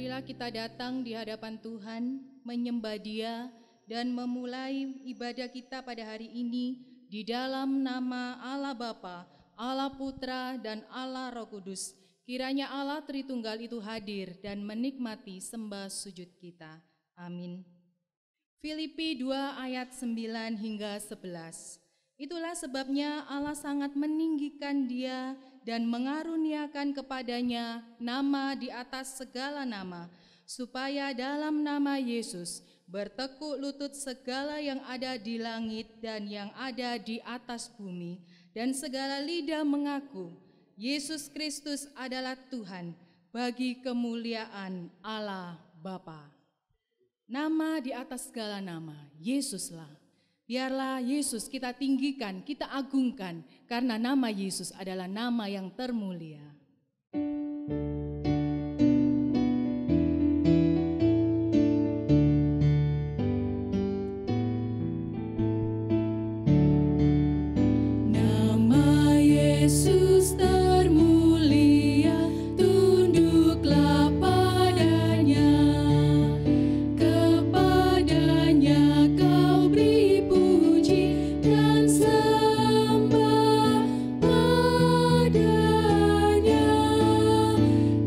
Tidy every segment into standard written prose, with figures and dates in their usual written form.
Marilah kita datang di hadapan Tuhan, menyembah Dia, dan memulai ibadah kita pada hari ini di dalam nama Allah Bapa, Allah Putra, dan Allah Roh Kudus. Kiranya Allah Tritunggal itu hadir dan menikmati sembah sujud kita. Amin. Filipi 2 ayat 9 hingga 11. Itulah sebabnya Allah sangat meninggikan Dia dan mengaruniakan kepadanya nama di atas segala nama, supaya dalam nama Yesus bertekuk lutut segala yang ada di langit dan yang ada di atas bumi, dan segala lidah mengaku Yesus Kristus adalah Tuhan, bagi kemuliaan Allah Bapa. Nama di atas segala nama, Yesuslah. Biarlah Yesus kita tinggikan, kita agungkan, karena nama Yesus adalah nama yang termulia. Nama Yesus termulia, tunduklah padanya. Kepadanya kau beri puji dan sembah padanya.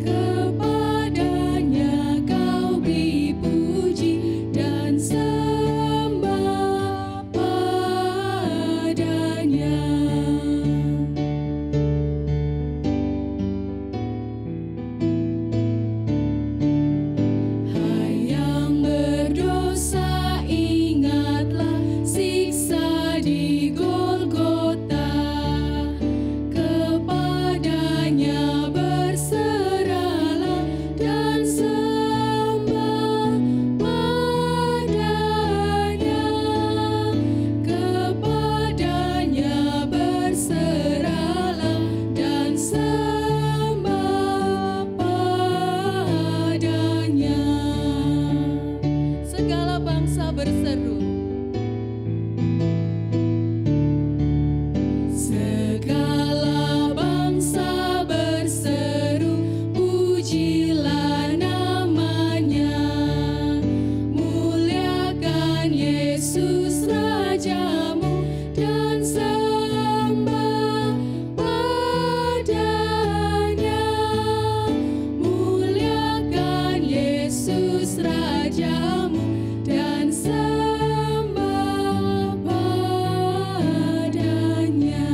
Kepadanya kau beri puji dan sembah padanya. Hai yang berdosa, ingatlah siksa di Golgota. Kepadanya berserahlah dan sembah padanya. Kepadanya berserahlah dan sembah padanya. Segala bangsa berseru, segala bangsa berseru, pujilah namanya. Muliakan Yesus Rajamu dan sembah padanya. Muliakan Yesus Rajamu dan sembah padanya.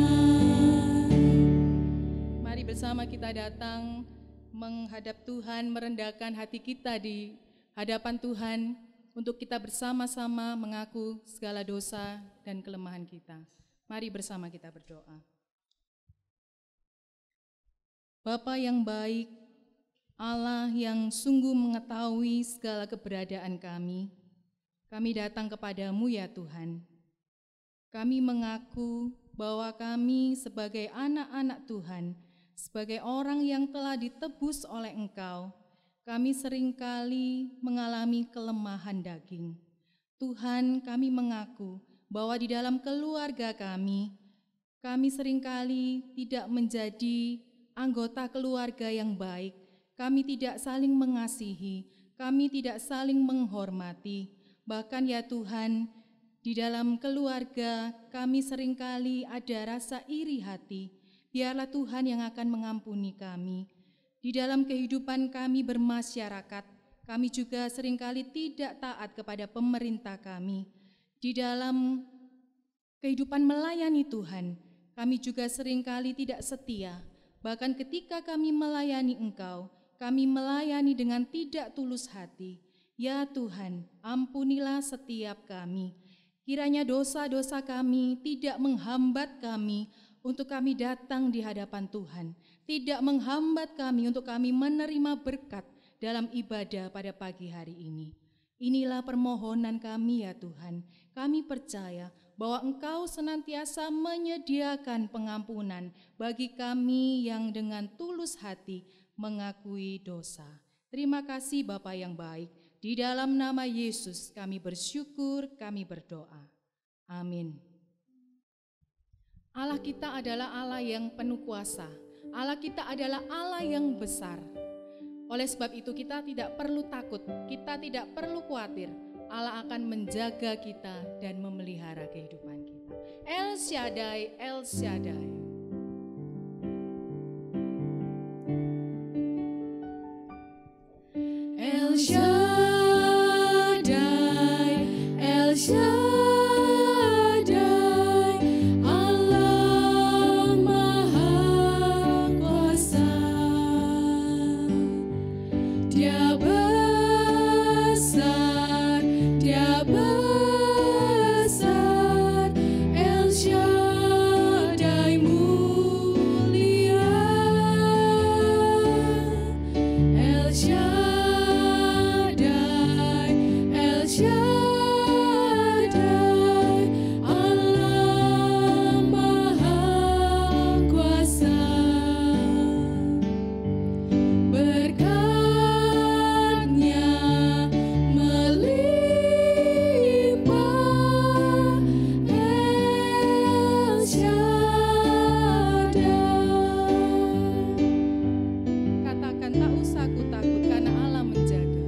Mari bersama kita datang menghadap Tuhan, merendahkan hati kita di hadapan Tuhan untuk kita bersama-sama mengaku segala dosa dan kelemahan kita. Mari bersama kita berdoa. Bapa yang baik, Allah yang sungguh mengetahui segala keberadaan kami datang kepadamu ya Tuhan. Kami mengaku bahwa kami sebagai anak-anak Tuhan, sebagai orang yang telah ditebus oleh Engkau, kami seringkali mengalami kelemahan daging. Tuhan, kami mengaku bahwa di dalam keluarga kami seringkali tidak menjadi anggota keluarga yang baik. Kami tidak saling mengasihi, kami tidak saling menghormati. Bahkan ya Tuhan, di dalam keluarga kami seringkali ada rasa iri hati. Biarlah Tuhan yang akan mengampuni kami. Di dalam kehidupan kami bermasyarakat, kami juga seringkali tidak taat kepada pemerintah kami. Di dalam kehidupan melayani Tuhan, kami juga seringkali tidak setia. Bahkan ketika kami melayani Engkau, kami melayani dengan tidak tulus hati. Ya Tuhan, ampunilah setiap kami. Kiranya dosa-dosa kami tidak menghambat kami untuk kami datang di hadapan Tuhan, tidak menghambat kami untuk kami menerima berkat dalam ibadah pada pagi hari ini. Inilah permohonan kami ya Tuhan. Kami percaya bahwa Engkau senantiasa menyediakan pengampunan bagi kami yang dengan tulus hati mengakui dosa. Terima kasih Bapa yang baik. Di dalam nama Yesus kami bersyukur, kami berdoa. Amin. Allah kita adalah Allah yang penuh kuasa. Allah kita adalah Allah yang besar. Oleh sebab itu kita tidak perlu takut, kita tidak perlu khawatir. Allah akan menjaga kita dan memelihara kehidupan kita. El Shaddai, El Shaddai. El Shaddai, El Shaddai, Allah Maha Kuasa. Dia besar, Dia besar, El Shaddai mulia, El Shaddai, El Shaddai, Allah Maha Kuasa. Berkat-Nya melimpah, El Shaddai. Katakan, tak usah ku takut karena Allah menjaga.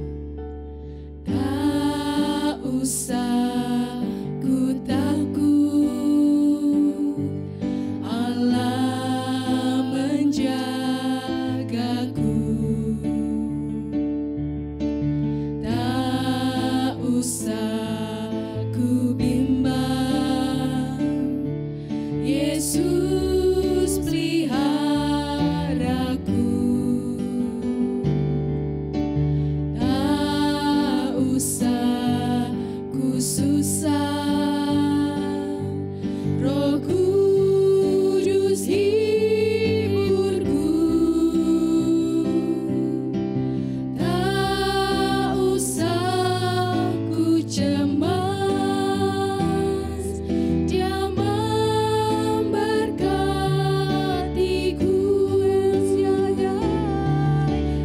Tak usah ku takut, Allah menjagaku. Tak usah ku bimbang, Yesus peliharaku. Tak usah ku susah, Roh Kudus hiburku. Tak usah ku cemas, Dia memberkatiku.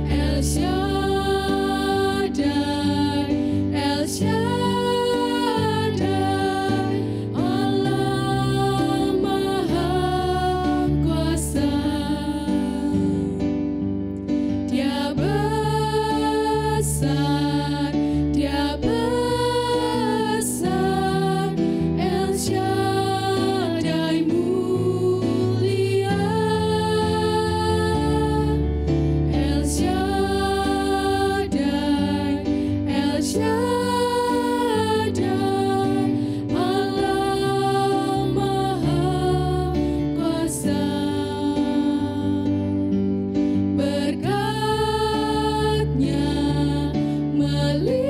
El Shaddai, El Shaddai, Allah Maha Kuasa. Dia besar, Dia besar, El Shaddai mulia, El Shaddai, El Shaddai, Allah Maha Kuasa. Berkat-Nya melimpah,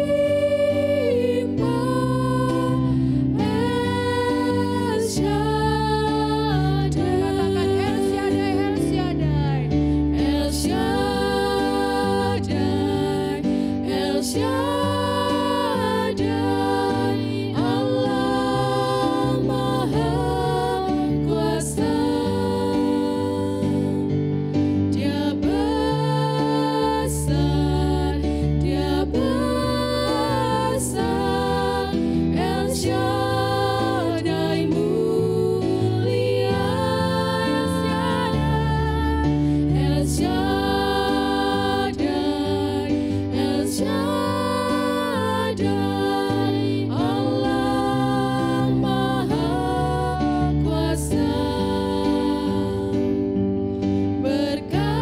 El Shaddai. Katakan El Shaddai, El Shaddai, El Shaddai, El Shaddai, Allah Maha Kuasa. Dia besar, Dia besar, El Shaddai mulia, El Shaddai, El Shaddai, Allah Maha Kuasa. Berkat-Nya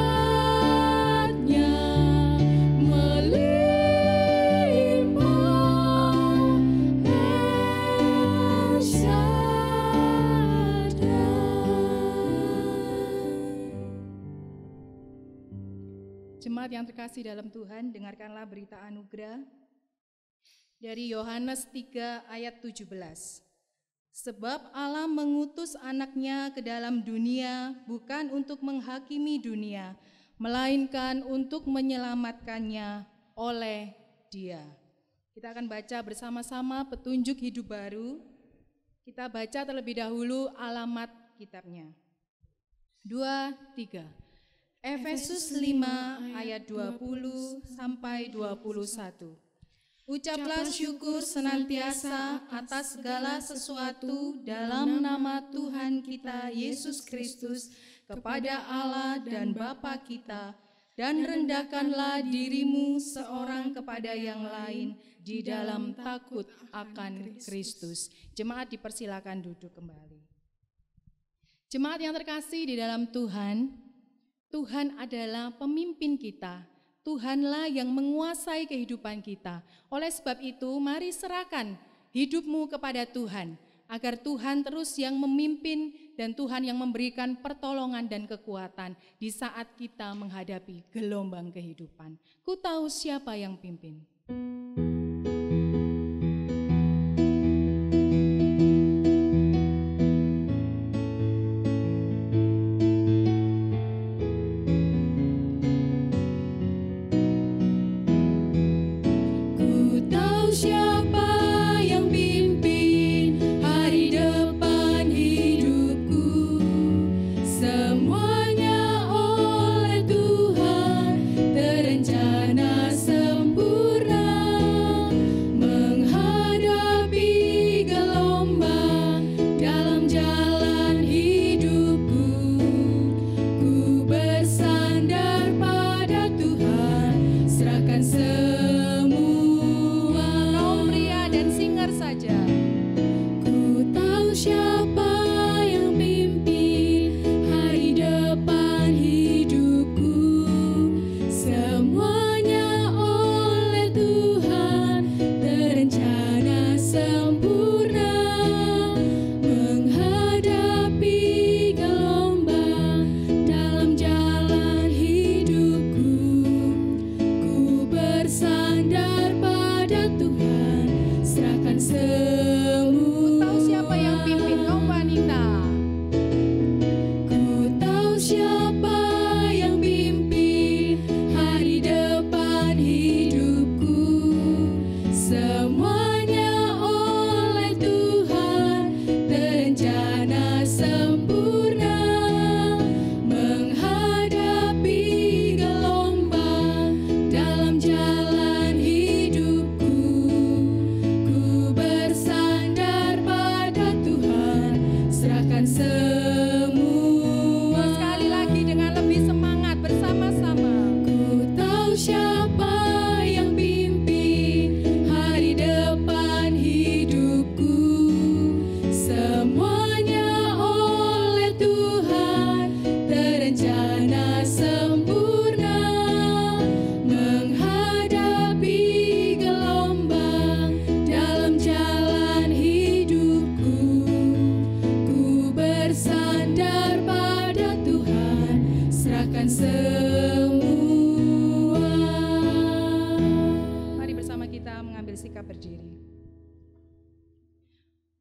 melimpah, El Shaddai. Jemaat yang terkasih dalam Tuhan, dengarkanlah berita anugerah dari Yohanes 3 ayat 17. Sebab Allah mengutus anaknya ke dalam dunia bukan untuk menghakimi dunia, melainkan untuk menyelamatkannya oleh Dia. Kita akan baca bersama-sama petunjuk hidup baru. Kita baca terlebih dahulu alamat kitabnya. 2, 3. Efesus 5 ayat 20 sampai 21. Ucaplah syukur senantiasa atas segala sesuatu dalam nama Tuhan kita Yesus Kristus kepada Allah dan Bapa kita dan rendahkanlah dirimu seorang kepada yang lain di dalam takut akan Kristus. Jemaat dipersilakan duduk kembali. Jemaat yang terkasih di dalam Tuhan, Tuhan adalah pemimpin kita. Tuhanlah yang menguasai kehidupan kita. Oleh sebab itu, mari serahkan hidupmu kepada Tuhan, agar Tuhan terus yang memimpin dan Tuhan yang memberikan pertolongan dan kekuatan di saat kita menghadapi gelombang kehidupan. Ku tahu siapa yang pimpin.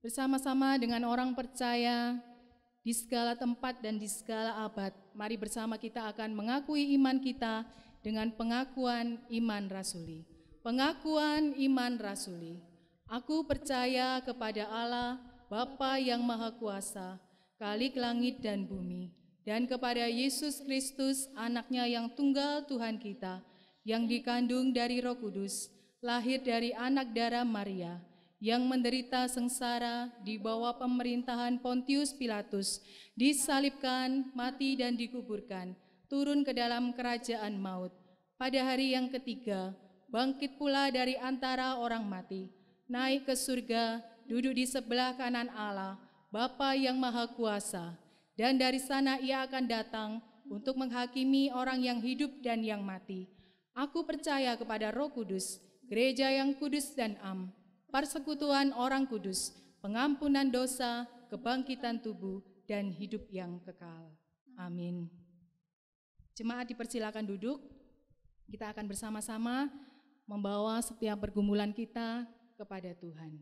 Bersama-sama dengan orang percaya di segala tempat dan di segala abad, mari bersama kita akan mengakui iman kita dengan pengakuan iman rasuli. Pengakuan iman rasuli. Aku percaya kepada Allah, Bapa yang Maha Kuasa, Khalik langit dan bumi, dan kepada Yesus Kristus, anaknya yang tunggal Tuhan kita, yang dikandung dari Roh Kudus, lahir dari anak darah Maria, yang menderita sengsara di bawah pemerintahan Pontius Pilatus, disalibkan, mati dan dikuburkan, turun ke dalam kerajaan maut. Pada hari yang ketiga, bangkit pula dari antara orang mati, naik ke surga, duduk di sebelah kanan Allah, Bapa yang Maha Kuasa, dan dari sana ia akan datang untuk menghakimi orang yang hidup dan yang mati. Aku percaya kepada Roh Kudus, gereja yang kudus dan am, persekutuan orang kudus, pengampunan dosa, kebangkitan tubuh, dan hidup yang kekal. Amin. Jemaat dipersilakan duduk. Kita akan bersama-sama membawa setiap pergumulan kita kepada Tuhan.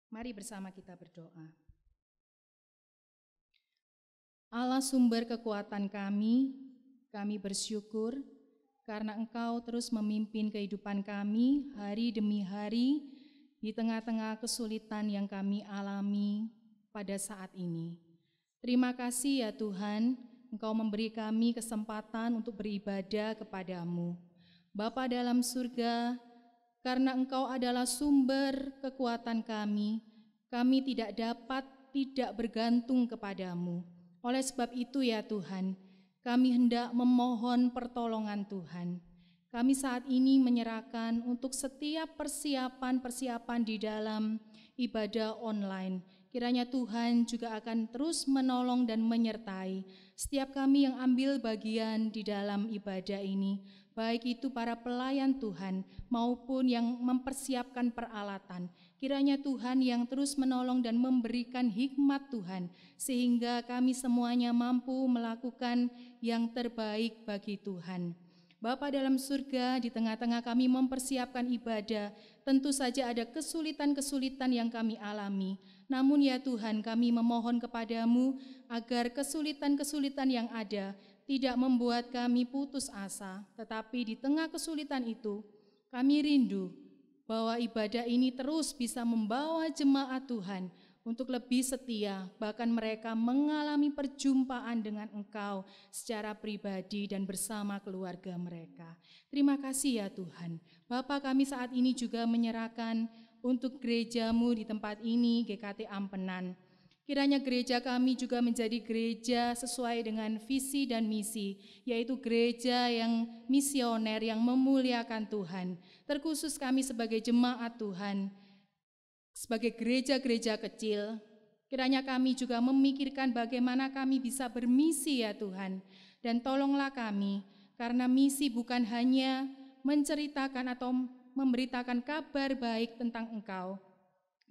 Mari bersama kita berdoa. Allah sumber kekuatan kami bersyukur karena Engkau terus memimpin kehidupan kami hari demi hari, di tengah-tengah kesulitan yang kami alami pada saat ini. Terima kasih ya Tuhan, Engkau memberi kami kesempatan untuk beribadah kepadamu. Bapa dalam surga, karena Engkau adalah sumber kekuatan kami tidak dapat tidak bergantung kepadamu. Oleh sebab itu ya Tuhan, kami hendak memohon pertolongan Tuhan. Kami saat ini menyerahkan untuk setiap persiapan di dalam ibadah online. Kiranya Tuhan juga akan terus menolong dan menyertai setiap kami yang ambil bagian di dalam ibadah ini, baik itu para pelayan Tuhan maupun yang mempersiapkan peralatan. Kiranya Tuhan yang terus menolong dan memberikan hikmat Tuhan, sehingga kami semuanya mampu melakukan yang terbaik bagi Tuhan. Bapa dalam surga, di tengah-tengah kami mempersiapkan ibadah, tentu saja ada kesulitan-kesulitan yang kami alami. Namun ya Tuhan, kami memohon kepadamu agar kesulitan-kesulitan yang ada tidak membuat kami putus asa, tetapi di tengah kesulitan itu, kami rindu bahwa ibadah ini terus bisa membawa jemaat Tuhan untuk lebih setia, bahkan mereka mengalami perjumpaan dengan Engkau secara pribadi dan bersama keluarga mereka. Terima kasih ya Tuhan. Bapa, kami saat ini juga menyerahkan untuk gereja-Mu di tempat ini, GKT Ampenan. Kiranya gereja kami juga menjadi gereja sesuai dengan visi dan misi, yaitu gereja yang misioner, yang memuliakan Tuhan. Terkhusus kami sebagai jemaat Tuhan, sebagai gereja-gereja kecil, kiranya kami juga memikirkan bagaimana kami bisa bermisi ya Tuhan. Dan tolonglah kami, karena misi bukan hanya menceritakan atau memberitakan kabar baik tentang Engkau,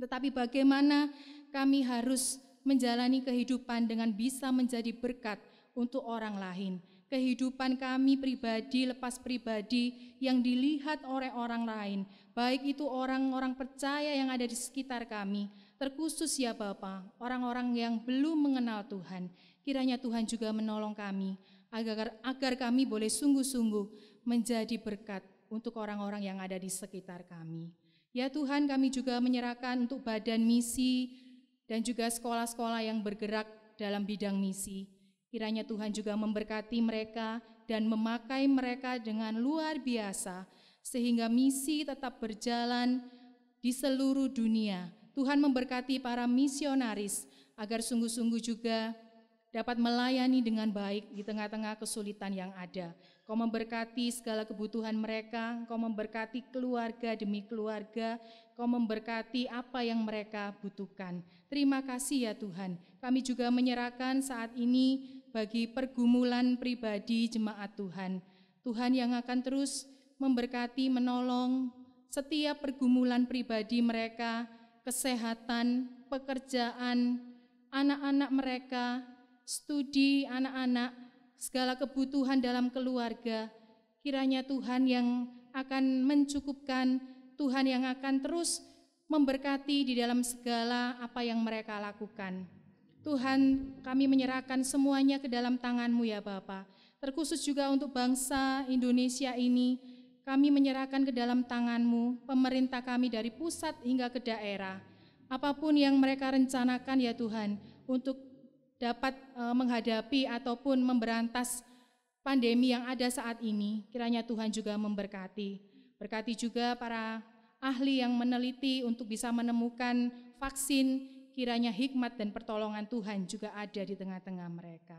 tetapi bagaimana kami harus menjalani kehidupan dengan bisa menjadi berkat untuk orang lain. Kehidupan kami pribadi, lepas pribadi yang dilihat oleh orang lain, baik itu orang-orang percaya yang ada di sekitar kami, terkhusus ya Bapa, orang-orang yang belum mengenal Tuhan. Kiranya Tuhan juga menolong kami, agar kami boleh sungguh-sungguh menjadi berkat untuk orang-orang yang ada di sekitar kami. Ya Tuhan, kami juga menyerahkan untuk badan misi dan juga sekolah-sekolah yang bergerak dalam bidang misi. Kiranya Tuhan juga memberkati mereka dan memakai mereka dengan luar biasa, sehingga misi tetap berjalan di seluruh dunia. Tuhan memberkati para misionaris agar sungguh-sungguh juga dapat melayani dengan baik di tengah-tengah kesulitan yang ada. Kau memberkati segala kebutuhan mereka, Kau memberkati keluarga demi keluarga, Kau memberkati apa yang mereka butuhkan. Terima kasih ya Tuhan. Kami juga menyerahkan saat ini bagi pergumulan pribadi jemaat Tuhan. Tuhan yang akan terus memberkati, menolong setiap pergumulan pribadi mereka, kesehatan, pekerjaan, anak-anak mereka, studi anak-anak, segala kebutuhan dalam keluarga. Kiranya Tuhan yang akan mencukupkan, Tuhan yang akan terus memberkati di dalam segala apa yang mereka lakukan. Tuhan, kami menyerahkan semuanya ke dalam tangan-Mu ya Bapa. Terkhusus juga untuk bangsa Indonesia ini, kami menyerahkan ke dalam tangan-Mu, pemerintah kami dari pusat hingga ke daerah. Apapun yang mereka rencanakan ya Tuhan, untuk dapat menghadapi ataupun memberantas pandemi yang ada saat ini, kiranya Tuhan juga memberkati. Berkati juga para ahli yang meneliti untuk bisa menemukan vaksin, kiranya hikmat dan pertolongan Tuhan juga ada di tengah-tengah mereka.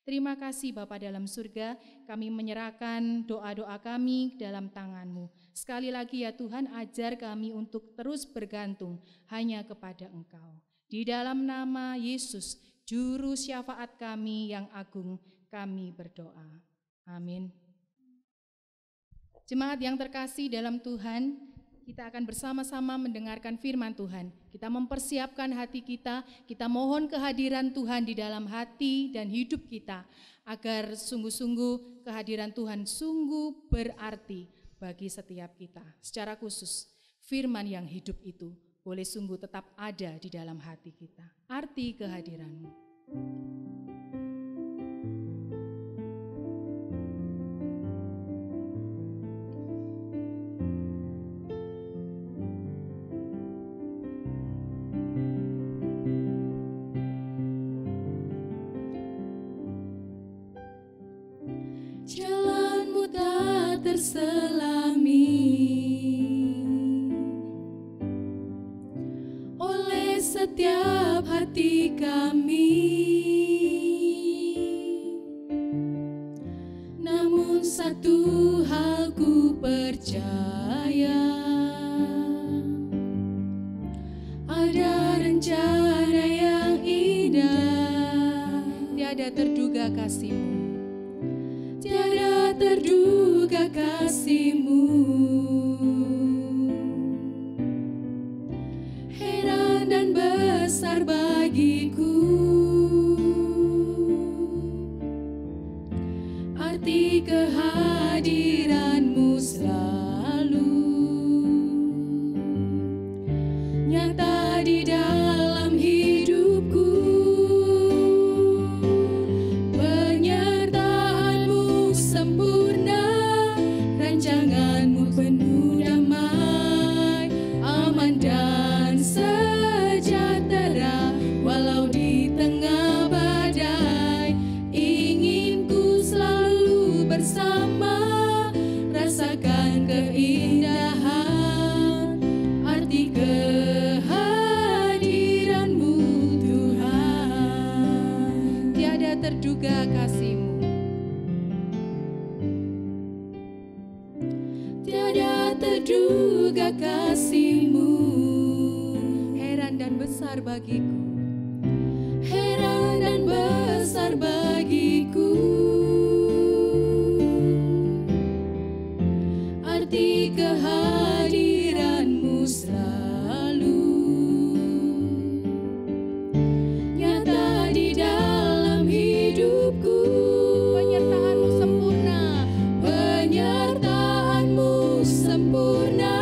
Terima kasih Bapa dalam surga, kami menyerahkan doa-doa kami dalam tangan-Mu. Sekali lagi ya Tuhan, ajar kami untuk terus bergantung hanya kepada Engkau. Di dalam nama Yesus, Juru syafaat kami yang agung, kami berdoa. Amin. Jemaat yang terkasih dalam Tuhan, kita akan bersama-sama mendengarkan firman Tuhan. Kita mempersiapkan hati kita mohon kehadiran Tuhan di dalam hati dan hidup kita, agar sungguh-sungguh kehadiran Tuhan sungguh berarti bagi setiap kita. Secara khusus, firman yang hidup itu boleh sungguh tetap ada di dalam hati kita. Arti kehadiran-Mu. Jalan-Mu tak terselami oleh setiap hati kami. satu hal ku percaya, ada rencana yang indah. Tiada terduga kasih-Mu, Tiada terduga kasih-Mu, heran dan besar bagiku. Arti kehadiran-Mu selalu nyata di dalam hidupku. Penyertaan-Mu sempurna, rancangan-Mu penuh damai, aman dan sejahtera. Walau di tengah badai, ingin ku selalu bersama, rasakan keindahan arti kehadiran-Mu Tuhan. tiada terduga kasih-Mu, Tiada terduga kasih-Mu, heran dan besar bagiku. heran dan besar bagiku. Arti kehadiran-Mu selalu nyata di dalam hidupku. Penyertaan-Mu sempurna, Penyertaan-Mu sempurna,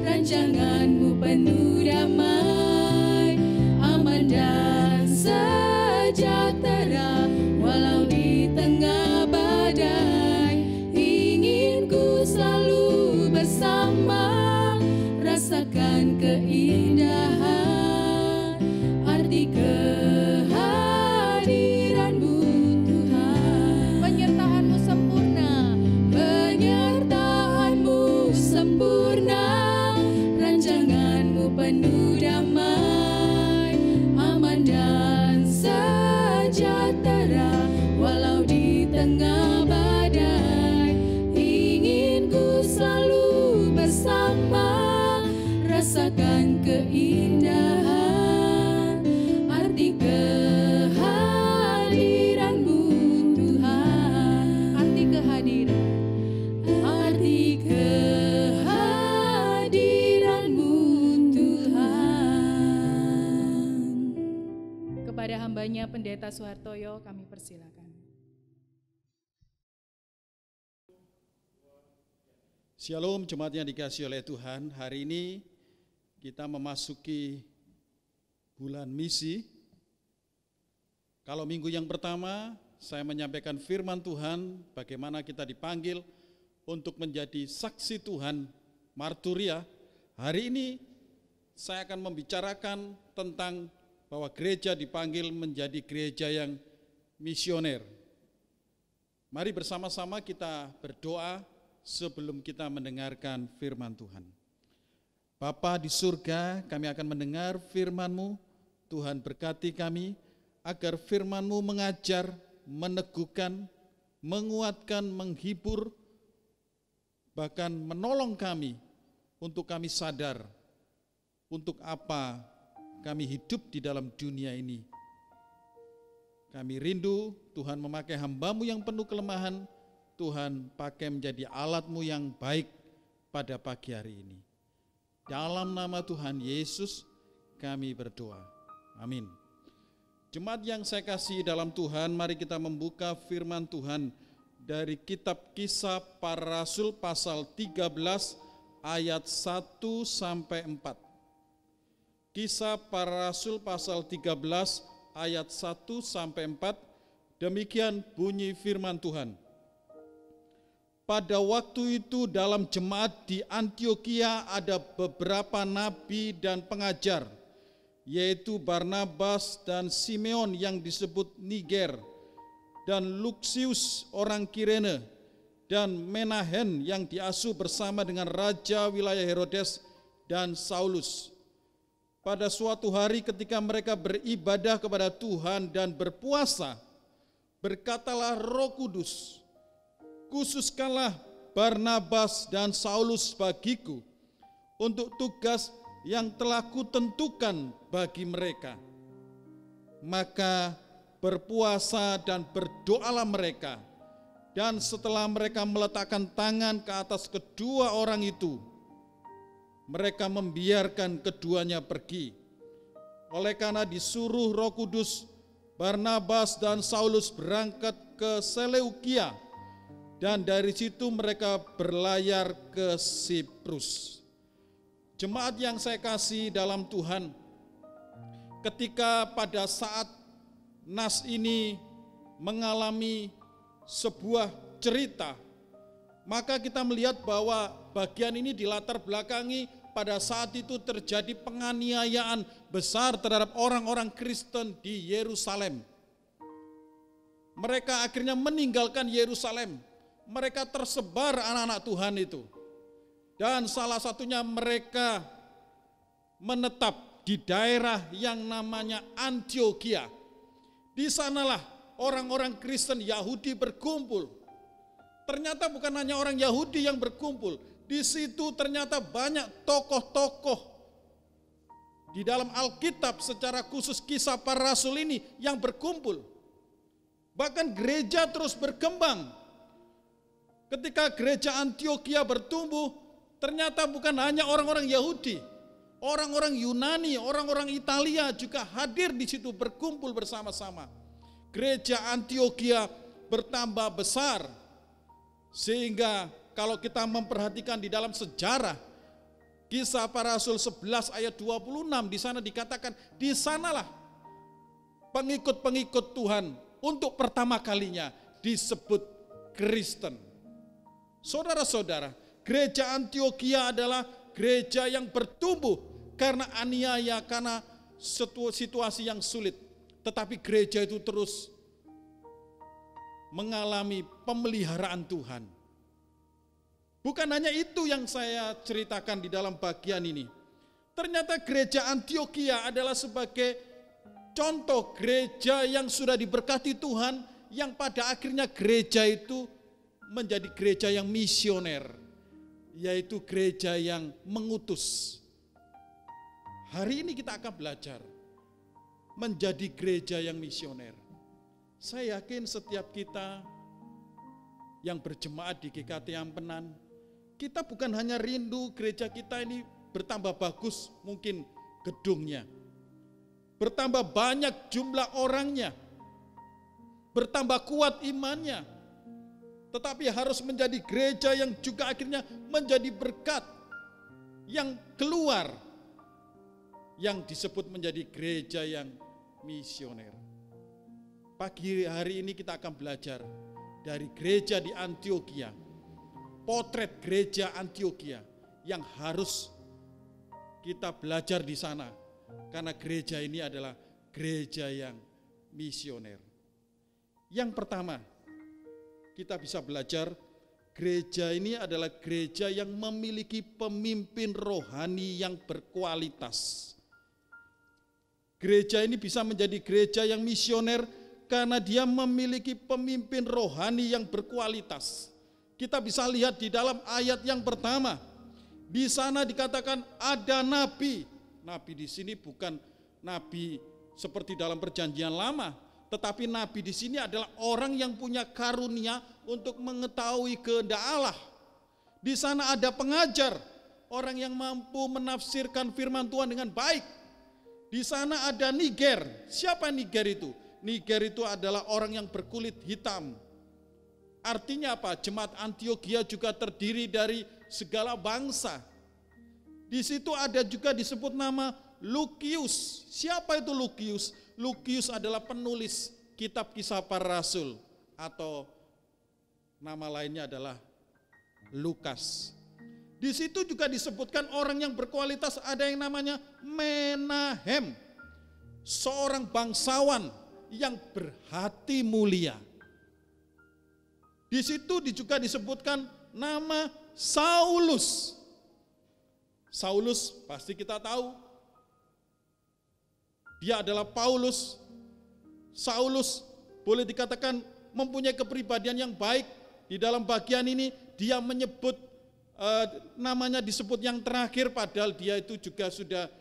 rancangan-Mu penuh damai, aman dan sejahtera. Walau di tengah badai, ingin ku selalu bersama, rasakan keindahan arti kehadiran-Mu Tuhan. penyertaan-Mu sempurna, Penyertaan-Mu sempurna, rancangan-Mu penuh damai, aman dan sejahtera. Walau di tengah badai, ingin ku selalu bersama, rasakan keindahan arti kehadiran-Mu Tuhan. arti kehadiran. Arti kehadiran-Mu Tuhan. Kepada hambanya Pendeta Suhartoyo kami persilakan. Shalom jemaat yang dikasihi oleh Tuhan. Hari ini kita memasuki bulan misi. Kalau minggu yang pertama saya menyampaikan firman Tuhan, bagaimana kita dipanggil untuk menjadi saksi Tuhan, marturia. Hari ini saya akan membicarakan tentang bahwa gereja dipanggil menjadi gereja yang misioner. Mari bersama-sama kita berdoa sebelum kita mendengarkan firman Tuhan. Bapa di surga, kami akan mendengar firman-Mu. Tuhan berkati kami agar firman-Mu mengajar, meneguhkan, menguatkan, menghibur, bahkan menolong kami untuk kami sadar untuk apa kami hidup di dalam dunia ini. Kami rindu Tuhan memakai hamba-Mu yang penuh kelemahan, Tuhan pakai menjadi alat-Mu yang baik pada pagi hari ini. Dalam nama Tuhan Yesus kami berdoa. Amin. Jemaat yang saya kasih dalam Tuhan, mari kita membuka firman Tuhan dari kitab Kisah Para Rasul pasal 13 ayat 1 sampai 4. Kisah Para Rasul pasal 13 ayat 1 sampai 4. Demikian bunyi firman Tuhan. Pada waktu itu dalam jemaat di Antiokhia ada beberapa nabi dan pengajar, yaitu Barnabas dan Simeon yang disebut Niger, dan Luksius orang Kirene, dan Menahen yang diasuh bersama dengan raja wilayah Herodes dan Saulus. Pada suatu hari ketika mereka beribadah kepada Tuhan dan berpuasa, berkatalah Roh Kudus, khususkanlah Barnabas dan Saulus bagiku untuk tugas yang telah kutentukan bagi mereka. Maka berpuasa dan berdoalah mereka, dan setelah mereka meletakkan tangan ke atas kedua orang itu, mereka membiarkan keduanya pergi. Oleh karena disuruh Roh Kudus, Barnabas dan Saulus berangkat ke Seleukia, dan dari situ mereka berlayar ke Siprus. Jemaat yang saya kasih dalam Tuhan, ketika pada saat nas ini mengalami sebuah cerita, maka kita melihat bahwa bagian ini dilatar belakangi pada saat itu terjadi penganiayaan besar terhadap orang-orang Kristen di Yerusalem. Mereka akhirnya meninggalkan Yerusalem. Mereka tersebar anak-anak Tuhan itu. Dan salah satunya mereka menetap di daerah yang namanya Antioquia. Di sanalah orang-orang Kristen Yahudi berkumpul. Ternyata bukan hanya orang Yahudi yang berkumpul. Di situ ternyata banyak tokoh-tokoh di dalam Alkitab, secara khusus Kisah Para Rasul ini yang berkumpul. Bahkan gereja terus berkembang. Ketika gereja Antioquia bertumbuh, ternyata bukan hanya orang-orang Yahudi, orang-orang Yunani, orang-orang Italia juga hadir di situ berkumpul bersama-sama. Gereja Antioquia bertambah besar, sehingga kalau kita memperhatikan di dalam sejarah Kisah Para Rasul 11 ayat 26, di sana dikatakan, di sanalah pengikut-pengikut Tuhan untuk pertama kalinya disebut Kristen. Saudara-saudara, gereja Antioquia adalah gereja yang bertumbuh karena aniaya, karena situasi yang sulit. Tetapi gereja itu terus mengalami pemeliharaan Tuhan. Bukan hanya itu yang saya ceritakan di dalam bagian ini. Ternyata gereja Antioquia adalah sebagai contoh gereja yang sudah diberkati Tuhan, yang pada akhirnya gereja itu menjadi gereja yang misioner, yaitu gereja yang mengutus. Hari ini kita akan belajar menjadi gereja yang misioner. Saya yakin setiap kita yang berjemaat di GKT Ampenan, kita bukan hanya rindu gereja kita ini bertambah bagus, mungkin gedungnya, bertambah banyak jumlah orangnya, bertambah kuat imannya, tetapi harus menjadi gereja yang juga akhirnya menjadi berkat, yang keluar, yang disebut menjadi gereja yang misioner. Pagi hari ini kita akan belajar dari gereja di Antioquia, potret gereja Antioquia yang harus kita belajar di sana, karena gereja ini adalah gereja yang misioner. Yang pertama, kita bisa belajar gereja ini adalah gereja yang memiliki pemimpin rohani yang berkualitas. Gereja ini bisa menjadi gereja yang misioner karena dia memiliki pemimpin rohani yang berkualitas. Kita bisa lihat di dalam ayat yang pertama. Di sana dikatakan ada nabi. Nabi di sini bukan nabi seperti dalam perjanjian lama, tetapi nabi di sini adalah orang yang punya karunia untuk mengetahui kehendak Allah. Di sana ada pengajar, orang yang mampu menafsirkan firman Tuhan dengan baik. Di sana ada niger. Siapa niger itu? Niger itu adalah orang yang berkulit hitam. Artinya apa? Jemaat Antioquia juga terdiri dari segala bangsa. Di situ ada juga disebut nama Lukius. Siapa itu Lukius? Lukius adalah penulis kitab Kisah Para Rasul, atau nama lainnya adalah Lukas. Di situ juga disebutkan orang yang berkualitas, ada yang namanya Menahem, seorang bangsawan yang berhati mulia. Di situ juga disebutkan nama Saulus. Saulus pasti kita tahu, dia adalah Paulus. Saulus boleh dikatakan mempunyai kepribadian yang baik, Di dalam bagian ini dia menyebut namanya disebut yang terakhir, padahal dia itu juga sudah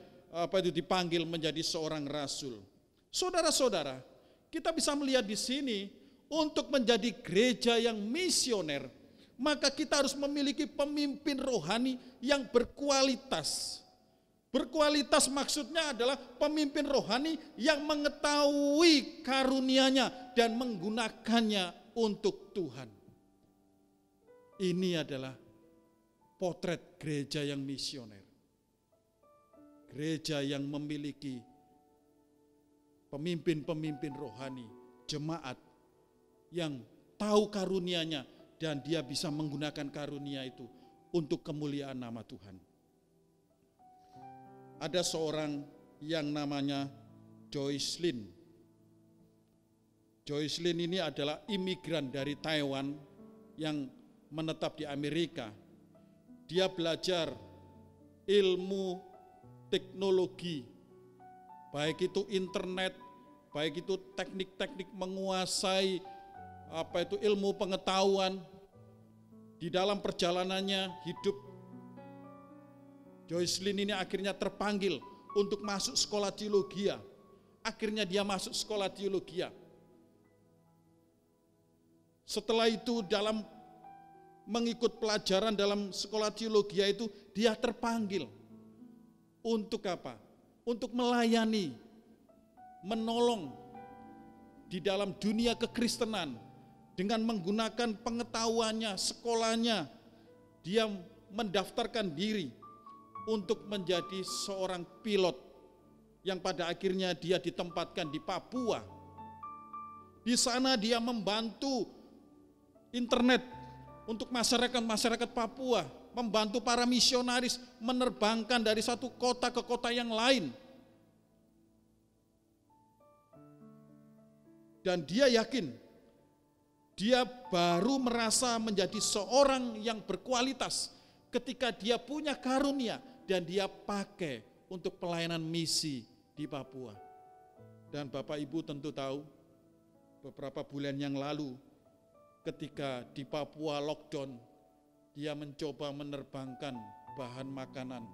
dipanggil menjadi seorang rasul. Saudara-saudara, kita bisa melihat di sini untuk menjadi gereja yang misioner, maka kita harus memiliki pemimpin rohani yang berkualitas. Berkualitas maksudnya adalah pemimpin rohani yang mengetahui karunia-Nya dan menggunakannya untuk Tuhan. Ini adalah potret gereja yang misioner. Gereja yang memiliki pemimpin-pemimpin rohani, jemaat yang tahu karunia-Nya dan dia bisa menggunakan karunia itu untuk kemuliaan nama Tuhan. Ada seorang yang namanya Joyce Lin. Joyce Lin ini adalah imigran dari Taiwan yang menetap di Amerika. Dia belajar ilmu teknologi, baik itu internet, baik itu teknik-teknik menguasai ilmu pengetahuan. Di dalam perjalanannya hidup, Joyce Lin ini akhirnya terpanggil untuk masuk sekolah teologi. Akhirnya dia masuk sekolah teologi. Setelah itu dalam mengikut pelajaran dalam sekolah teologi itu, dia terpanggil untuk apa? Untuk melayani, menolong di dalam dunia kekristenan dengan menggunakan pengetahuannya, sekolahnya. Dia mendaftarkan diri untuk menjadi seorang pilot yang pada akhirnya dia ditempatkan di Papua. Di sana dia membantu internet untuk masyarakat Papua, membantu para misionaris menerbangkan dari satu kota ke kota yang lain. Dan dia yakin, dia baru merasa menjadi seorang yang berkualitas ketika dia punya karunia dan dia pakai untuk pelayanan misi di Papua. Dan Bapak Ibu tentu tahu, beberapa bulan yang lalu ketika di Papua lockdown, dia mencoba menerbangkan bahan makanan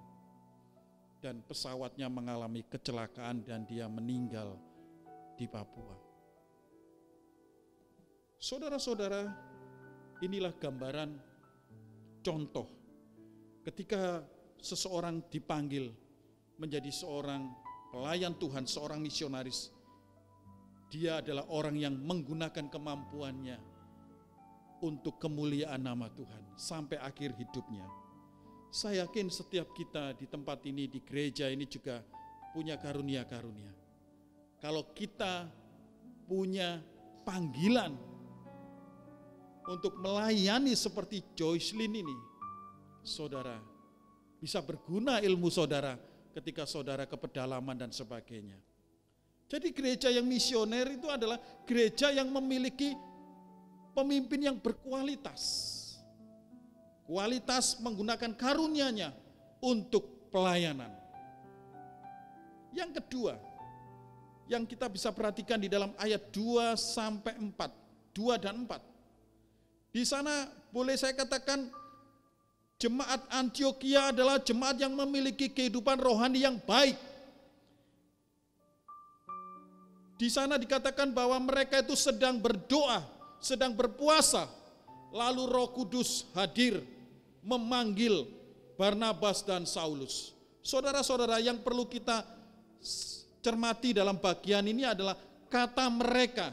dan pesawatnya mengalami kecelakaan dan dia meninggal di Papua. Saudara-saudara, inilah gambaran contoh ketika seseorang dipanggil menjadi seorang pelayan Tuhan, seorang misionaris. Dia adalah orang yang menggunakan kemampuannya untuk kemuliaan nama Tuhan sampai akhir hidupnya. Saya yakin setiap kita di tempat ini, di gereja ini juga punya karunia-karunia. Kalau kita punya panggilan untuk melayani seperti Joyce Lin ini, saudara bisa berguna ilmu saudara ketika saudara ke pedalaman dan sebagainya. Jadi gereja yang misioner itu adalah gereja yang memiliki pemimpin yang berkualitas. Kualitas menggunakan karunia-Nya untuk pelayanan. Yang kedua, yang kita bisa perhatikan di dalam ayat 2 sampai 4, 2 dan 4. Di sana boleh saya katakan jemaat Antiokhia adalah jemaat yang memiliki kehidupan rohani yang baik. Di sana dikatakan bahwa mereka itu sedang berdoa, sedang berpuasa, lalu Roh Kudus hadir memanggil Barnabas dan Saulus. Saudara-saudara, yang perlu kita cermati dalam bagian ini adalah kata mereka.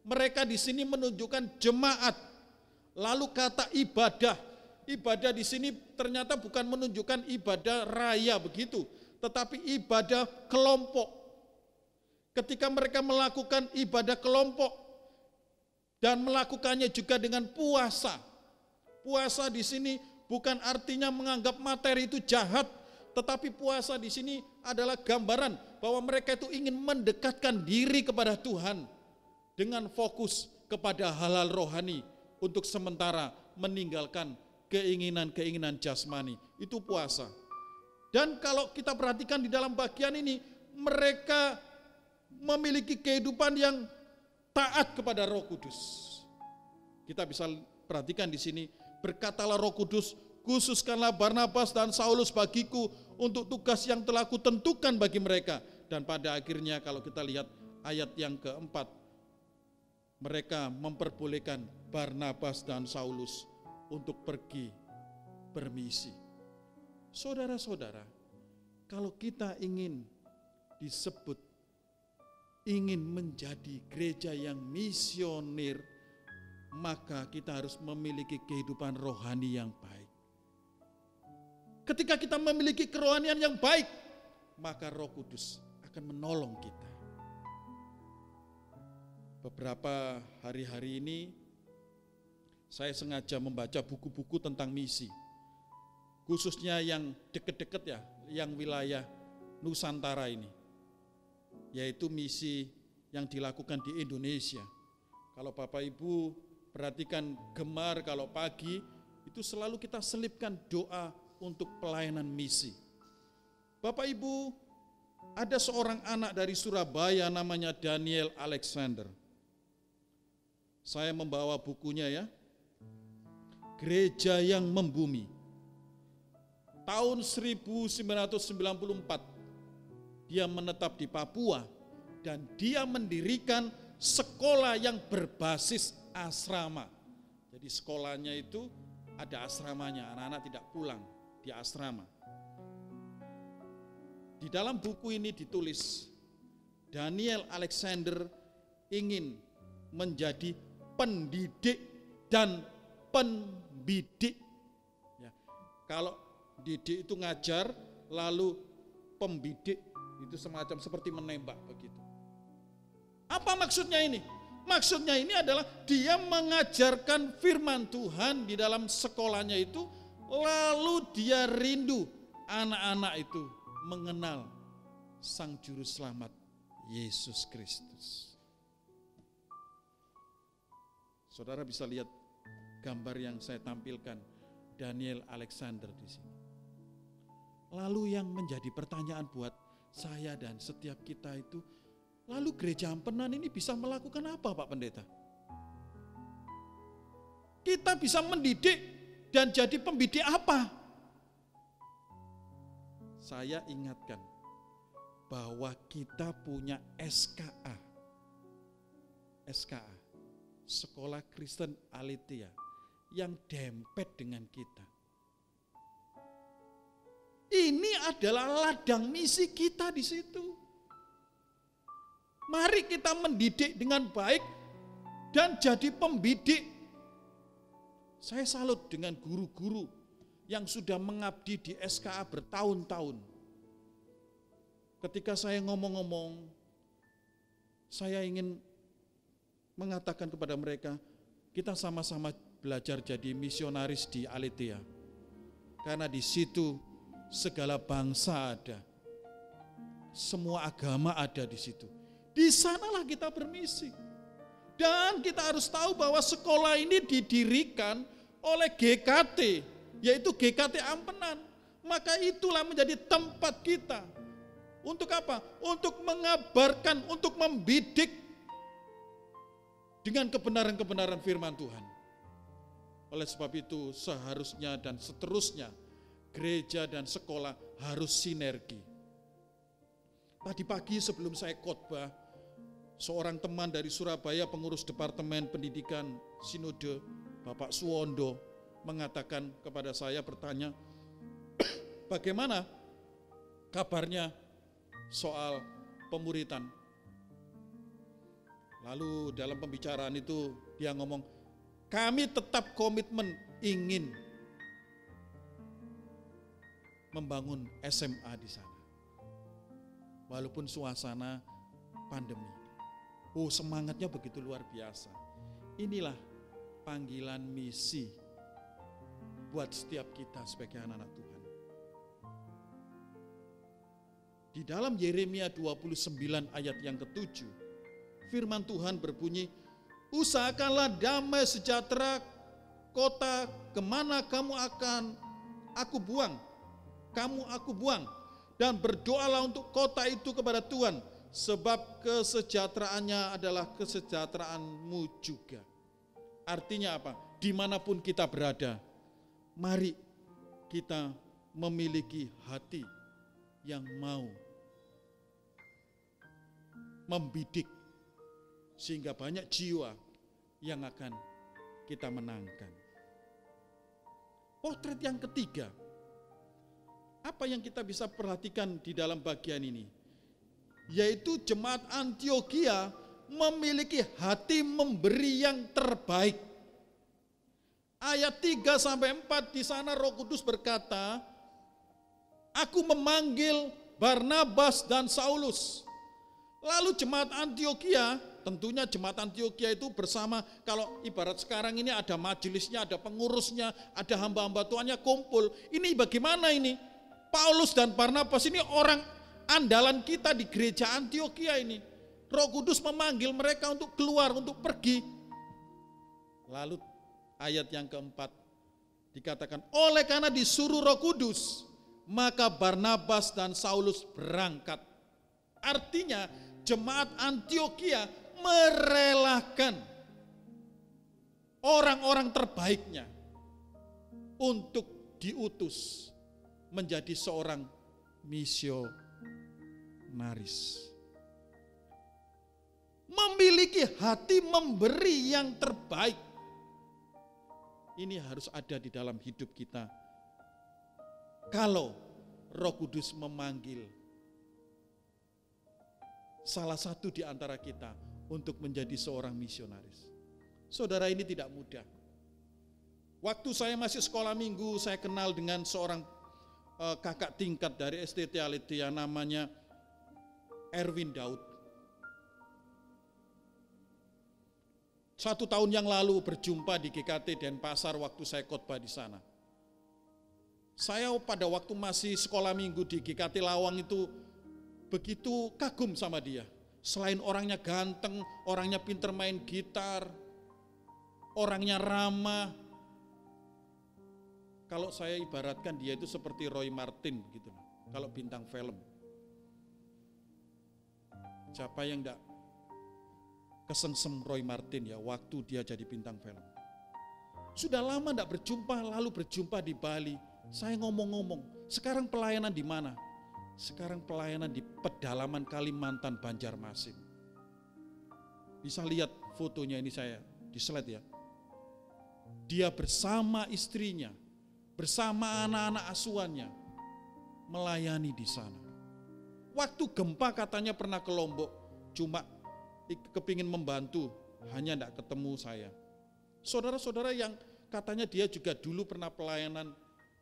Mereka di sini menunjukkan jemaat. Lalu kata ibadah. Ibadah di sini ternyata bukan menunjukkan ibadah raya begitu, tetapi ibadah kelompok. Ketika mereka melakukan ibadah kelompok dan melakukannya juga dengan puasa. Puasa di sini bukan artinya menganggap materi itu jahat, tetapi puasa di sini adalah gambaran bahwa mereka itu ingin mendekatkan diri kepada Tuhan dengan fokus kepada hal-hal rohani untuk sementara meninggalkan keinginan-keinginan jasmani. Itu puasa. Dan kalau kita perhatikan di dalam bagian ini, mereka memiliki kehidupan yang taat kepada Roh Kudus. Kita bisa Perhatikan di sini, berkatalah Roh Kudus, khususkanlah Barnabas dan Saulus bagiku untuk tugas yang telah kutentukan bagi mereka. Dan pada akhirnya kalau kita lihat ayat yang keempat, mereka memperbolehkan Barnabas dan Saulus untuk pergi bermisi. Saudara-saudara, kalau kita ingin disebut, ingin menjadi gereja yang misioner, maka kita harus memiliki kehidupan rohani yang baik. Ketika kita memiliki kerohanian yang baik, maka Roh Kudus akan menolong kita. Beberapa hari-hari ini saya sengaja membaca buku-buku tentang misi, khususnya yang dekat-dekat ya, yang wilayah Nusantara ini, yaitu misi yang dilakukan di Indonesia. Kalau Bapak Ibu perhatikan gemar kalau pagi, itu selalu kita selipkan doa untuk pelayanan misi. Bapak Ibu, ada seorang anak dari Surabaya namanya Daniel Alexander. Saya membawa bukunya ya, Gereja yang Membumi. Tahun 1994 dia menetap di Papua dan dia mendirikan sekolah yang berbasis asrama. Jadi sekolahnya itu ada asramanya, anak-anak tidak pulang di asrama. Di dalam buku ini ditulis, Daniel Alexander ingin menjadi pendidik dan pembidik. Ya, kalau didik itu ngajar, lalu pembidik itu semacam seperti menembak begitu. Apa maksudnya ini? Maksudnya ini adalah dia mengajarkan firman Tuhan di dalam sekolahnya itu, lalu dia rindu anak-anak itu mengenal Sang Juru Selamat Yesus Kristus. Saudara bisa lihat gambar yang saya tampilkan, Daniel Alexander di sini. Lalu yang menjadi pertanyaan buat saya dan setiap kita itu, lalu gereja Ampenan ini bisa melakukan apa Pak Pendeta? Kita bisa mendidik dan jadi pembidik apa? Saya ingatkan bahwa kita punya SKA. SKA, Sekolah Kristen Aletheia, yang dempet dengan kita. Ini adalah ladang misi kita di situ. Mari kita mendidik dengan baik dan jadi pembidik. Saya salut dengan guru-guru yang sudah mengabdi di SKA bertahun-tahun. Ketika saya ngomong-ngomong, saya ingin mengatakan kepada mereka, kita sama-sama belajar jadi misionaris di Aletheia. Karena di situ segala bangsa ada, semua agama ada di situ. Di sanalah kita bermisi. Dan kita harus tahu bahwa sekolah ini didirikan oleh GKT, yaitu GKT Ampenan. Maka itulah menjadi tempat kita. Untuk apa? Untuk mengabarkan, untuk membidik dengan kebenaran-kebenaran firman Tuhan. Oleh sebab itu seharusnya dan seterusnya gereja dan sekolah harus sinergi. Tadi pagi sebelum saya khotbah, seorang teman dari Surabaya, pengurus Departemen Pendidikan Sinode, Bapak Suwondo, mengatakan kepada saya, bertanya, bagaimana kabarnya soal pemuritan? Lalu dalam pembicaraan itu dia ngomong, kami tetap komitmen ingin membangun SMA di sana. Walaupun suasana pandemi. Oh, semangatnya begitu luar biasa. Inilah panggilan misi buat setiap kita sebagai anak-anak Tuhan. Di dalam Yeremia 29 ayat yang ke-7, firman Tuhan berbunyi, usahakanlah damai sejahtera kota kemana kamu aku buang, dan berdoalah untuk kota itu kepada Tuhan, sebab kesejahteraannya adalah kesejahteraanmu juga. Artinya apa? dimanapun kita berada, mari kita memiliki hati yang mau membidik, sehingga banyak jiwa yang akan kita menangkan. Potret yang ketiga, apa yang kita bisa perhatikan di dalam bagian ini? Yaitu jemaat Antiokhia memiliki hati memberi yang terbaik. Ayat 3-4 di sana Roh Kudus berkata, aku memanggil Barnabas dan Saulus. Lalu jemaat Antiokhia, tentunya jemaat Antiokhia itu bersama, kalau ibarat sekarang ini ada majelisnya, ada pengurusnya, ada hamba-hamba Tuhannya kumpul. Ini bagaimana ini? Paulus dan Barnabas ini orang andalan kita di gereja Antiokhia ini. Roh Kudus memanggil mereka untuk keluar, untuk pergi. Lalu ayat yang keempat dikatakan, oleh karena disuruh Roh Kudus, maka Barnabas dan Saulus berangkat. Artinya jemaat Antiokhia merelakan orang-orang terbaiknya untuk diutus menjadi seorang misionaris. Memiliki hati memberi yang terbaik. Ini harus ada di dalam hidup kita. Kalau Roh Kudus memanggil salah satu di antara kita untuk menjadi seorang misionaris. Saudara, ini tidak mudah. Waktu saya masih sekolah minggu, saya kenal dengan seorang kakak tingkat dari STT Aletheia, namanya Erwin Daud. 1 tahun yang lalu berjumpa di GKT Denpasar waktu saya khotbah di sana. Saya pada waktu masih sekolah minggu di GKT Lawang itu begitu kagum sama dia. Selain orangnya ganteng, orangnya pinter main gitar, orangnya ramah. Kalau saya ibaratkan dia itu seperti Roy Martin gitu. Kalau bintang film. Siapa yang enggak kesengsem Roy Martin ya waktu dia jadi bintang film. Sudah lama enggak berjumpa, lalu berjumpa di Bali. Saya ngomong-ngomong, sekarang pelayanan di mana? Sekarang pelayanan di pedalaman Kalimantan, Banjarmasin. Bisa lihat fotonya ini saya di slide ya. Dia bersama istrinya, bersama anak-anak asuhannya melayani di sana. Waktu gempa katanya pernah ke Lombok, cuma kepingin membantu, hanya tidak ketemu saya. Saudara-saudara yang katanya dia juga dulu pernah pelayanan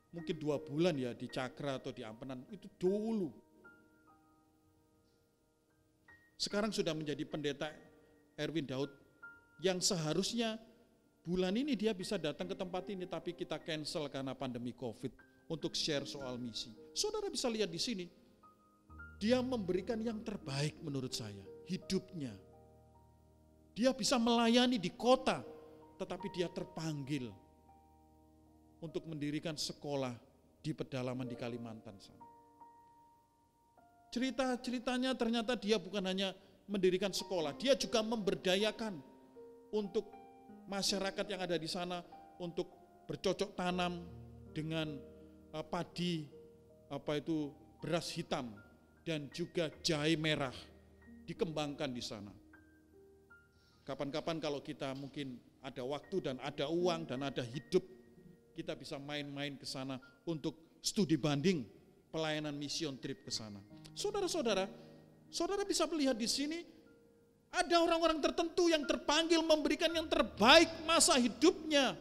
mungkin 2 bulan ya di Cakra atau di Ampenan, itu dulu. Sekarang sudah menjadi pendeta Erwin Daud, yang seharusnya bulan ini dia bisa datang ke tempat ini, tapi kita cancel karena pandemi COVID untuk share soal misi. Saudara bisa lihat di sini, dia memberikan yang terbaik menurut saya, hidupnya. Dia bisa melayani di kota, tetapi dia terpanggil untuk mendirikan sekolah di pedalaman di Kalimantan sana. Cerita-ceritanya ternyata dia bukan hanya mendirikan sekolah, dia juga memberdayakan untuk masyarakat yang ada di sana untuk bercocok tanam dengan padi, beras hitam dan juga jahe merah dikembangkan di sana. Kapan-kapan kalau kita mungkin ada waktu dan ada uang dan ada hidup, kita bisa main-main ke sana untuk studi banding pelayanan mission trip ke sana. Saudara-saudara, saudara bisa melihat di sini ada orang-orang tertentu yang terpanggil memberikan yang terbaik masa hidupnya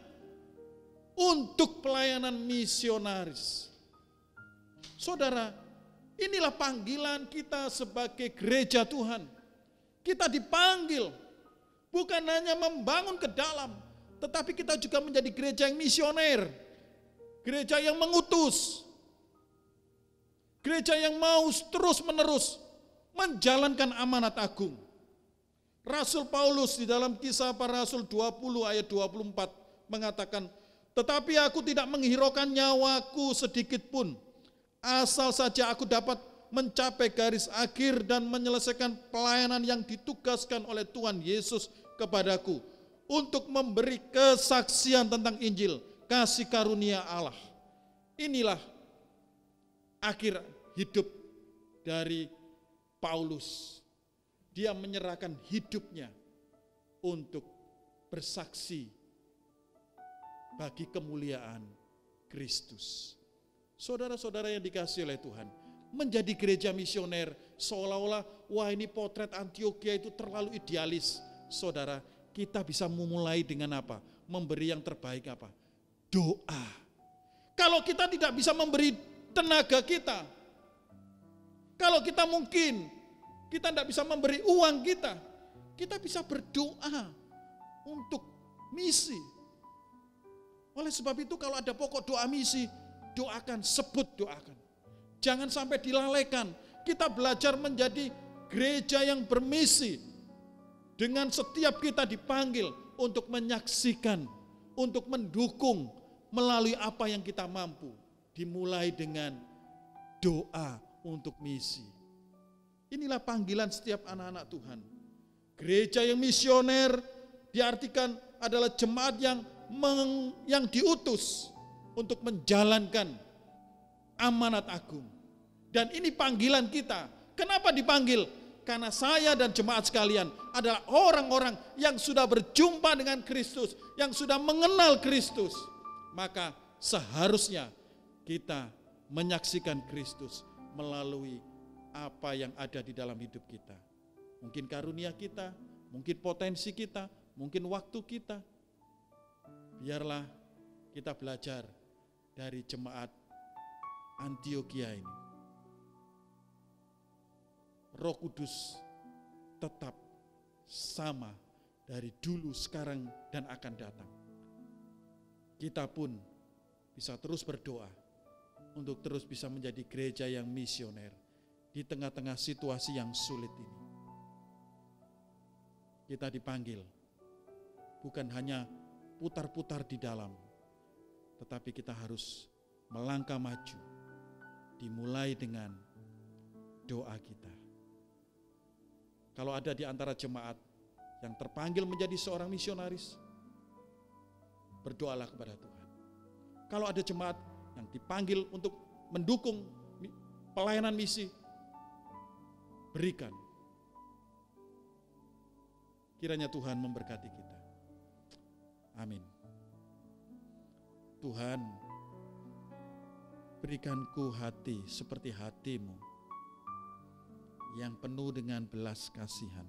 untuk pelayanan misionaris. Saudara, inilah panggilan kita sebagai gereja Tuhan. Kita dipanggil bukan hanya membangun ke dalam, tetapi kita juga menjadi gereja yang misioner, gereja yang mengutus, gereja yang mau terus-menerus menjalankan amanat agung. Rasul Paulus di dalam Kisah Para Rasul 20 ayat 24 mengatakan, tetapi aku tidak menghiraukan nyawaku sedikit pun, asal saja aku dapat mencapai garis akhir dan menyelesaikan pelayanan yang ditugaskan oleh Tuhan Yesus kepadaku, untuk memberi kesaksian tentang Injil, kasih karunia Allah. Inilah akhir hidup dari Paulus. Dia menyerahkan hidupnya untuk bersaksi bagi kemuliaan Kristus. Saudara-saudara yang dikasihi oleh Tuhan, menjadi gereja misioner seolah-olah wah ini potret Antiokhia itu terlalu idealis. Saudara, kita bisa memulai dengan apa? Memberi yang terbaik apa? Doa. Kalau kita tidak bisa memberi tenaga kita, kalau kita mungkin kita tidak bisa memberi uang kita bisa berdoa untuk misi. Oleh sebab itu kalau ada pokok doa misi, doakan, sebut doakan. Jangan sampai dilalaikan. Kita belajar menjadi gereja yang bermisi. Dengan setiap kita dipanggil untuk menyaksikan, untuk mendukung melalui apa yang kita mampu. Dimulai dengan doa untuk misi. Inilah panggilan setiap anak-anak Tuhan. Gereja yang misioner diartikan adalah jemaat yang diutus untuk menjalankan amanat agung. Dan ini panggilan kita. Kenapa dipanggil? Karena saya dan jemaat sekalian adalah orang-orang yang sudah berjumpa dengan Kristus, yang sudah mengenal Kristus. Maka seharusnya kita menyaksikan Kristus melalui apa yang ada di dalam hidup kita. Mungkin karunia kita, mungkin potensi kita, mungkin waktu kita. Biarlah kita belajar dari jemaat Antiokhia ini. Roh Kudus tetap sama dari dulu, sekarang, dan akan datang. Kita pun bisa terus berdoa untuk terus bisa menjadi gereja yang misioner di tengah-tengah situasi yang sulit ini. Kita dipanggil bukan hanya putar-putar di dalam, tetapi kita harus melangkah maju, dimulai dengan doa kita. Kalau ada di antara jemaat yang terpanggil menjadi seorang misionaris, berdoalah kepada Tuhan. Kalau ada jemaat yang dipanggil untuk mendukung pelayanan misi, berikan. Kiranya Tuhan memberkati kita. Amin. Tuhan, berikanku hati seperti hati-Mu yang penuh dengan belas kasihan.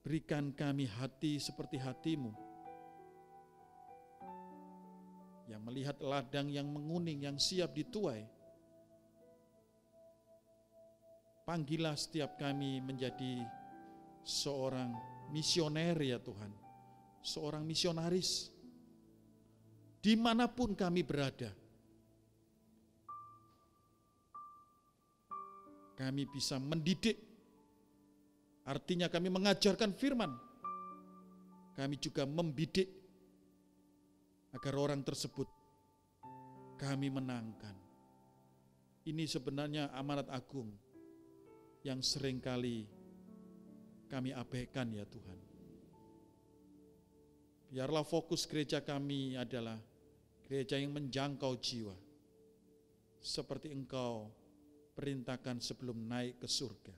Berikan kami hati seperti hati-Mu yang melihat ladang yang menguning, yang siap dituai. Panggillah setiap kami menjadi seorang misioner ya Tuhan, seorang misionaris dimanapun kami berada. Kami bisa mendidik, artinya kami mengajarkan firman. Kami juga membidik agar orang tersebut kami menangkan. Ini sebenarnya amanat agung yang seringkali kami abaikan ya Tuhan. Biarlah fokus gereja kami adalah gereja yang menjangkau jiwa, seperti Engkau perintahkan sebelum naik ke surga.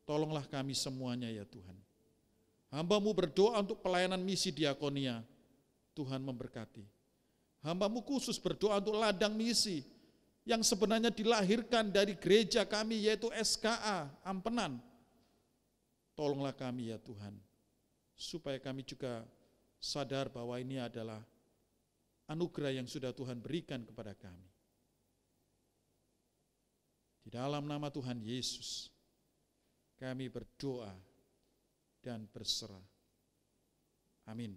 Tolonglah kami semuanya ya Tuhan. Hamba-Mu berdoa untuk pelayanan misi diakonia, Tuhan memberkati. Hamba-Mu khusus berdoa untuk ladang misi yang sebenarnya dilahirkan dari gereja kami, yaitu SKA Ampenan. Tolonglah kami ya Tuhan, supaya kami juga sadar bahwa ini adalah anugerah yang sudah Tuhan berikan kepada kami. Di dalam nama Tuhan Yesus, kami berdoa dan berserah. Amin.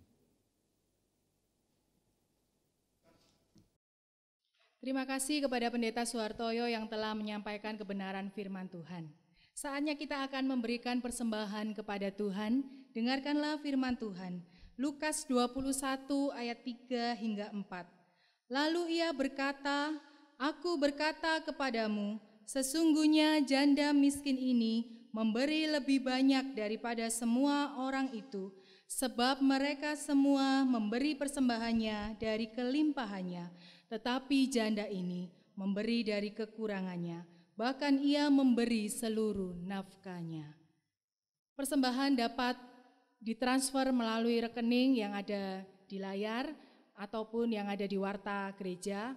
Terima kasih kepada Pendeta Suhartoyo yang telah menyampaikan kebenaran firman Tuhan. Saatnya kita akan memberikan persembahan kepada Tuhan. Dengarkanlah firman Tuhan. Lukas 21 ayat 3 hingga 4. Lalu ia berkata, "Aku berkata kepadamu, sesungguhnya janda miskin ini memberi lebih banyak daripada semua orang itu, sebab mereka semua memberi persembahannya dari kelimpahannya, tetapi janda ini memberi dari kekurangannya, bahkan ia memberi seluruh nafkahnya. Persembahan dapat ditransfer melalui rekening yang ada di layar ataupun yang ada di warta gereja,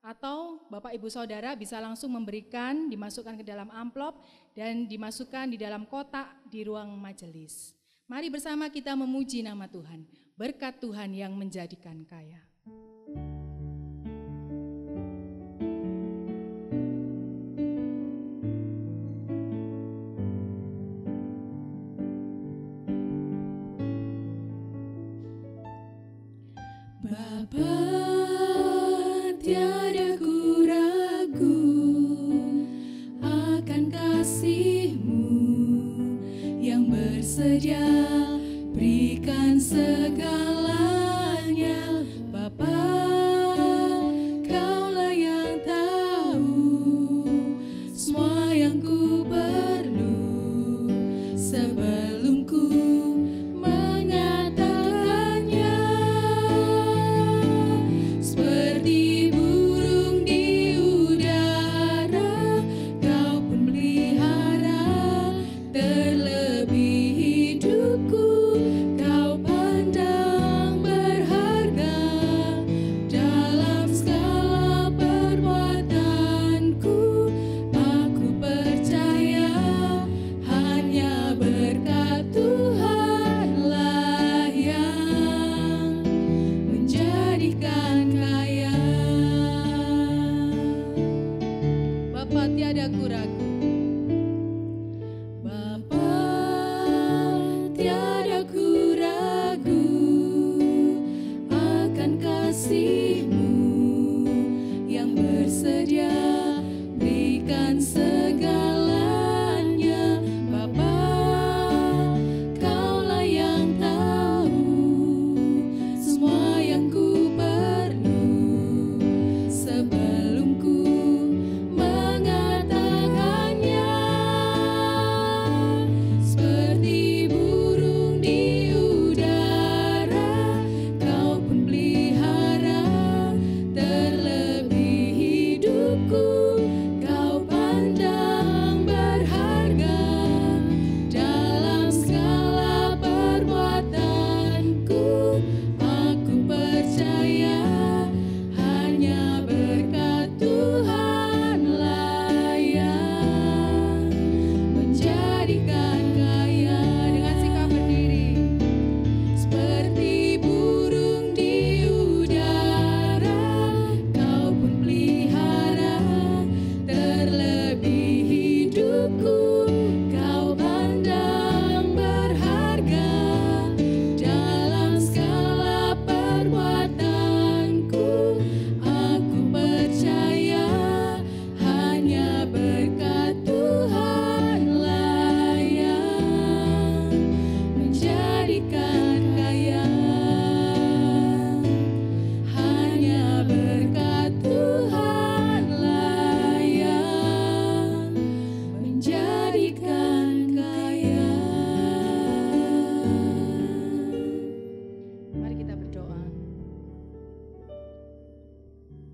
atau Bapak Ibu Saudara bisa langsung memberikan, dimasukkan ke dalam amplop dan dimasukkan di dalam kotak di ruang majelis. Mari bersama kita memuji nama Tuhan, berkat Tuhan yang menjadikan kaya. Bapa, tiada ku ragu akan kasih-Mu yang bersedia berikan segalanya. Bapa, Kaulah yang tahu semua yang ku perlu sebelum ku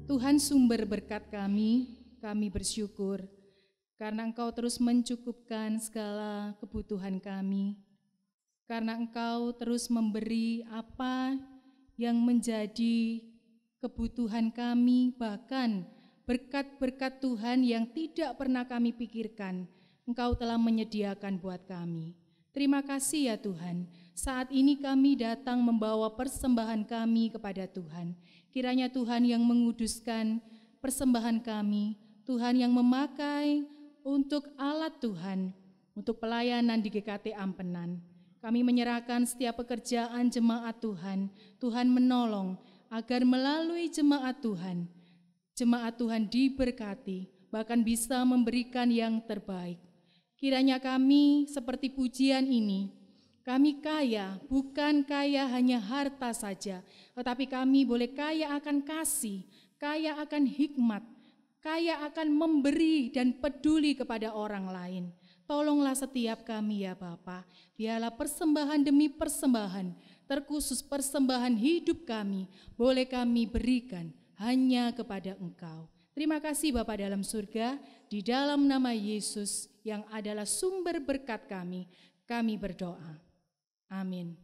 Tuhan sumber berkat kami bersyukur karena Engkau terus mencukupkan segala kebutuhan kami, karena Engkau terus memberi apa yang menjadi kebutuhan kami, bahkan berkat-berkat Tuhan yang tidak pernah kami pikirkan, Engkau telah menyediakan buat kami. Terima kasih ya Tuhan, saat ini kami datang membawa persembahan kami kepada Tuhan. Kiranya Tuhan yang menguduskan persembahan kami, Tuhan yang memakai untuk alat Tuhan, untuk pelayanan di GKT Ampenan. Kami menyerahkan setiap pekerjaan jemaat Tuhan, Tuhan menolong agar melalui jemaat Tuhan diberkati, bahkan bisa memberikan yang terbaik. Kiranya kami seperti pujian ini, kami kaya, bukan kaya hanya harta saja, tetapi kami boleh kaya akan kasih, kaya akan hikmat, kaya akan memberi dan peduli kepada orang lain. Tolonglah setiap kami ya Bapa, biarlah persembahan demi persembahan, terkhusus persembahan hidup kami, boleh kami berikan hanya kepada Engkau. Terima kasih Bapa dalam surga, di dalam nama Yesus yang adalah sumber berkat kami berdoa. Amin.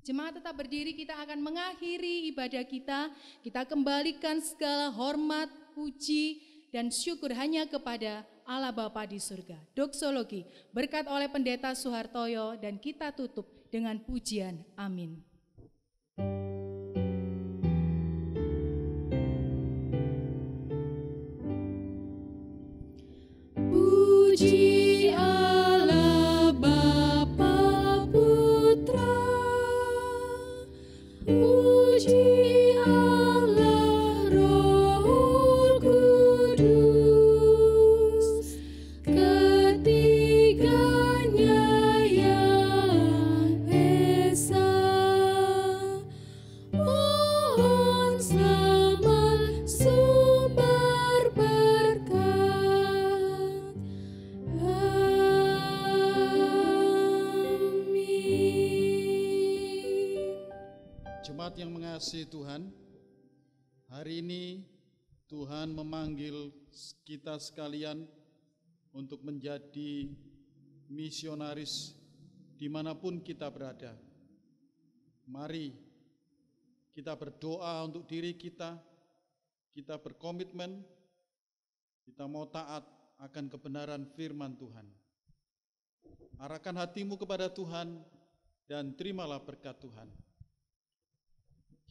Jemaat tetap berdiri, kita akan mengakhiri ibadah kita. Kita kembalikan segala hormat, puji, dan syukur hanya kepada Allah Bapa di surga. Doksologi berkat oleh Pendeta Suhartoyo dan kita tutup dengan pujian. Amin. Puji Allah Bapa Putra, puji Allah Roh Kudus, ketiganya yang esa. Mohon selamat sumber berkat. Amin. Jemaat yang mengasihi Tuhan, hari ini Tuhan memanggil kita sekalian untuk menjadi misionaris dimanapun kita berada. Mari kita berdoa untuk diri kita berkomitmen, kita mau taat akan kebenaran firman Tuhan. Arahkan hatimu kepada Tuhan dan terimalah berkat Tuhan.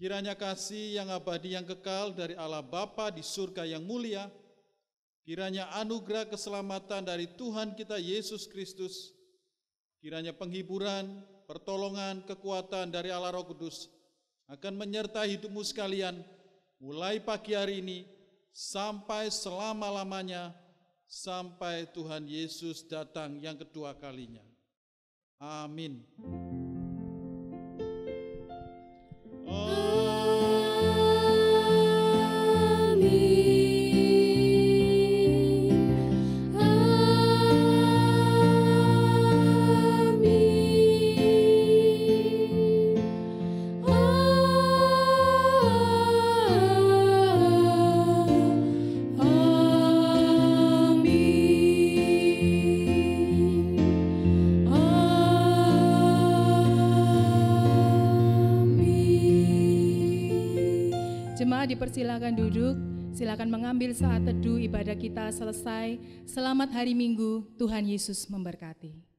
Kiranya kasih yang abadi yang kekal dari Allah Bapa di surga yang mulia, kiranya anugerah keselamatan dari Tuhan kita Yesus Kristus, kiranya penghiburan, pertolongan, kekuatan dari Allah Roh Kudus akan menyertai hidupmu sekalian mulai pagi hari ini sampai selama-lamanya, sampai Tuhan Yesus datang yang kedua kalinya. Amin. Jemaat dipersilakan duduk, silakan mengambil saat teduh ibadah kita selesai. Selamat hari Minggu, Tuhan Yesus memberkati.